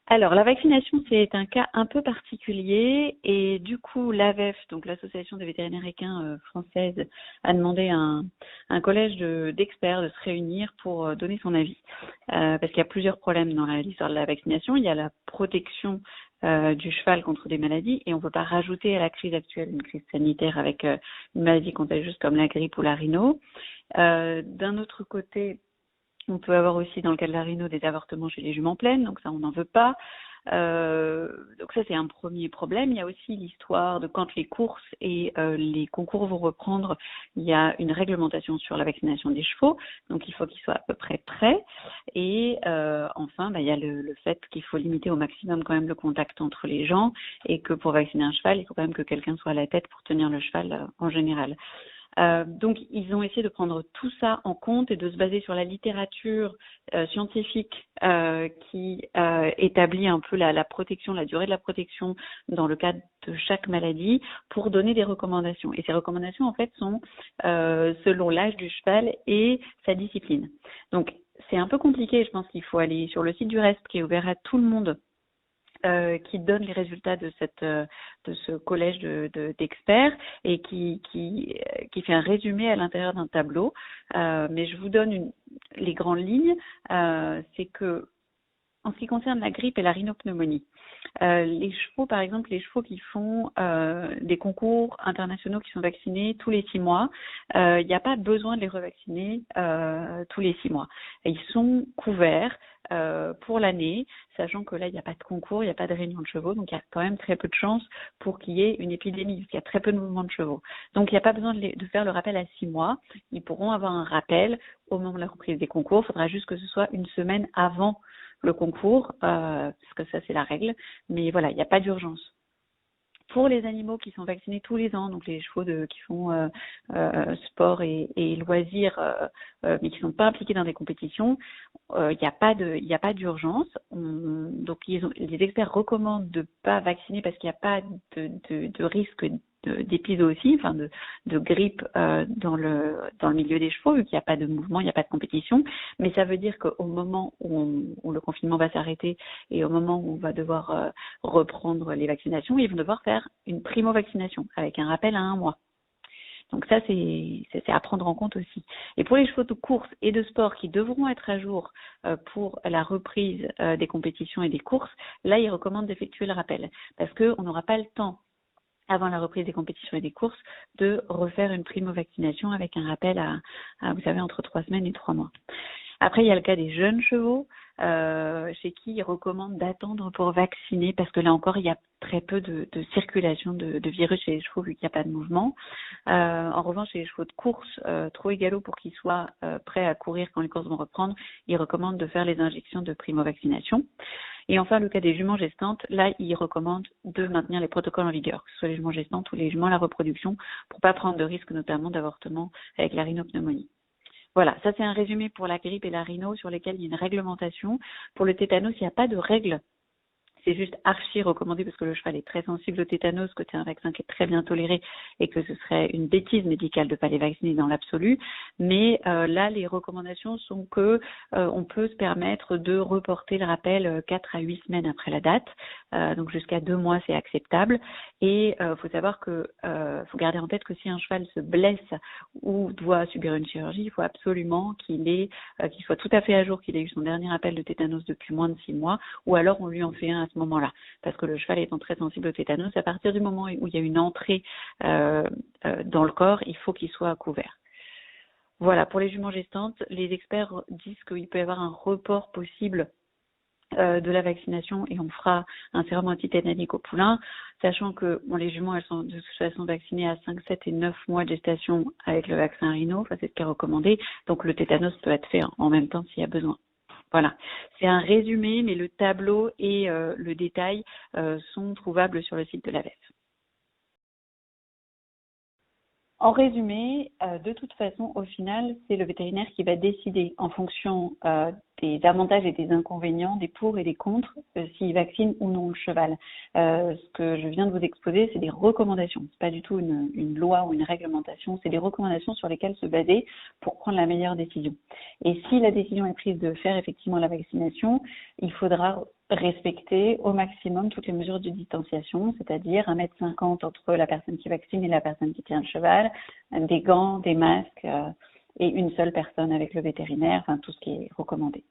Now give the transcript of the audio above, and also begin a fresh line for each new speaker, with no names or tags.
Alors, la vaccination, c'est un cas un peu particulier et du coup, l'AVEF, donc l'Association des vétérinaires équins française, a demandé à un collège d'experts de se réunir pour donner son avis. Parce qu'il y a plusieurs problèmes dans l'histoire de la vaccination. Il y a la protection du cheval contre des maladies et on ne peut pas rajouter à la crise actuelle une crise sanitaire avec une maladie contagieuse comme la grippe ou la rhino. D'un autre côté, on peut avoir aussi, dans le cas de la rhino, des avortements chez les juments pleines, donc ça, on n'en veut pas. Donc ça, c'est un premier problème. Il y a aussi l'histoire de quand les courses et les concours vont reprendre, il y a une réglementation sur la vaccination des chevaux, donc il faut qu'ils soient à peu près prêts. Et enfin, il y a le fait qu'il faut limiter au maximum quand même le contact entre les gens et que pour vacciner un cheval, il faut quand même que quelqu'un soit à la tête pour tenir le cheval en général. Donc, ils ont essayé de prendre tout ça en compte et de se baser sur la littérature scientifique qui établit un peu la protection, la durée de la protection dans le cadre de chaque maladie pour donner des recommandations. Et ces recommandations, en fait, sont selon l'âge du cheval et sa discipline. Donc, c'est un peu compliqué. Je pense qu'il faut aller sur le site du RESP qui est ouvert à tout le monde. Qui donne les résultats de ce collège d'experts et qui fait un résumé à l'intérieur d'un tableau. Mais je vous donne les grandes lignes. C'est que en ce qui concerne la grippe et la rhinopneumonie, les chevaux, par exemple, les chevaux qui font des concours internationaux qui sont vaccinés tous les 6 mois, il n'y a pas besoin de les revacciner tous les 6 mois. Et ils sont couverts pour l'année, sachant que là, il n'y a pas de concours, il n'y a pas de réunion de chevaux, donc il y a quand même très peu de chances pour qu'il y ait une épidémie, parce qu'il y a très peu de mouvements de chevaux. Donc, il n'y a pas besoin de faire le rappel à 6 mois. Ils pourront avoir un rappel au moment de la reprise des concours. Il faudra juste que ce soit une semaine avant le concours, parce que ça, c'est la règle. Mais voilà, il n'y a pas d'urgence. Pour les animaux qui sont vaccinés tous les ans, donc les chevaux qui font sport et loisirs, mais qui ne sont pas impliqués dans des compétitions, il n'y a pas d'urgence. Donc les experts recommandent de ne pas vacciner parce qu'il n'y a pas de risque d'épizootie, enfin de grippe dans le milieu des chevaux, vu qu'il n'y a pas de mouvement, il n'y a pas de compétition. Mais ça veut dire qu'au moment où le confinement va s'arrêter et au moment où on va devoir reprendre les vaccinations, ils vont devoir faire une primo-vaccination avec un rappel à 1 mois. Donc ça, c'est à prendre en compte aussi. Et pour les chevaux de course et de sport qui devront être à jour pour la reprise des compétitions et des courses, là, ils recommandent d'effectuer le rappel parce qu'on n'aura pas le temps avant la reprise des compétitions et des courses, de refaire une primo-vaccination avec un rappel à, vous savez, entre 3 semaines et 3 mois. Après, il y a le cas des jeunes chevaux, chez qui ils recommandent d'attendre pour vacciner, parce que là encore, il y a très peu de circulation de virus chez les chevaux, vu qu'il n'y a pas de mouvement. En revanche, chez les chevaux de course, trop égalos pour qu'ils soient prêts à courir quand les courses vont reprendre, ils recommandent de faire les injections de primo-vaccination. Et enfin, le cas des juments gestantes, là, ils recommandent de maintenir les protocoles en vigueur, que ce soit les juments gestantes ou les juments à la reproduction, pour pas prendre de risque notamment d'avortement avec la rhinopneumonie. Voilà, ça c'est un résumé pour la grippe et la rhino sur lesquels il y a une réglementation. Pour le tétanos, il n'y a pas de règle. C'est juste archi recommandé parce que le cheval est très sensible au tétanos, que c'est un vaccin qui est très bien toléré et que ce serait une bêtise médicale de ne pas les vacciner dans l'absolu. Mais là, les recommandations sont que on peut se permettre de reporter le rappel 4 à 8 semaines après la date. Donc jusqu'à 2 mois, c'est acceptable. Et faut savoir que faut garder en tête que si un cheval se blesse ou doit subir une chirurgie, il faut absolument qu'il soit tout à fait à jour, qu'il ait eu son dernier rappel de tétanos depuis moins de 6 mois, ou alors on lui en fait un à ce moment-là, parce que le cheval étant très sensible au tétanos, à partir du moment où il y a une entrée dans le corps, il faut qu'il soit couvert. Voilà, pour les juments gestantes, les experts disent qu'il peut y avoir un report possible de la vaccination et on fera un sérum antitétanique au poulain, sachant que les juments, elles sont de toute façon vaccinées à 5, 7 et 9 mois de gestation avec le vaccin rhino, ça c'est ce qui est recommandé, donc le tétanos peut être fait en même temps s'il y a besoin. Voilà, c'est un résumé, mais le tableau et le détail sont trouvables sur le site de l'AVEF. En résumé, de toute façon, au final, c'est le vétérinaire qui va décider en fonction des avantages et des inconvénients, des pour et des contre, s'il vaccine ou non le cheval. Ce que je viens de vous exposer, c'est des recommandations. C'est pas du tout une loi ou une réglementation, c'est des recommandations sur lesquelles se baser pour prendre la meilleure décision. Et si la décision est prise de faire effectivement la vaccination, il faudra respecter au maximum toutes les mesures de distanciation, c'est-à-dire 1,50 m entre la personne qui vaccine et la personne qui tient le cheval, des gants, des masques, et une seule personne avec le vétérinaire, enfin tout ce qui est recommandé.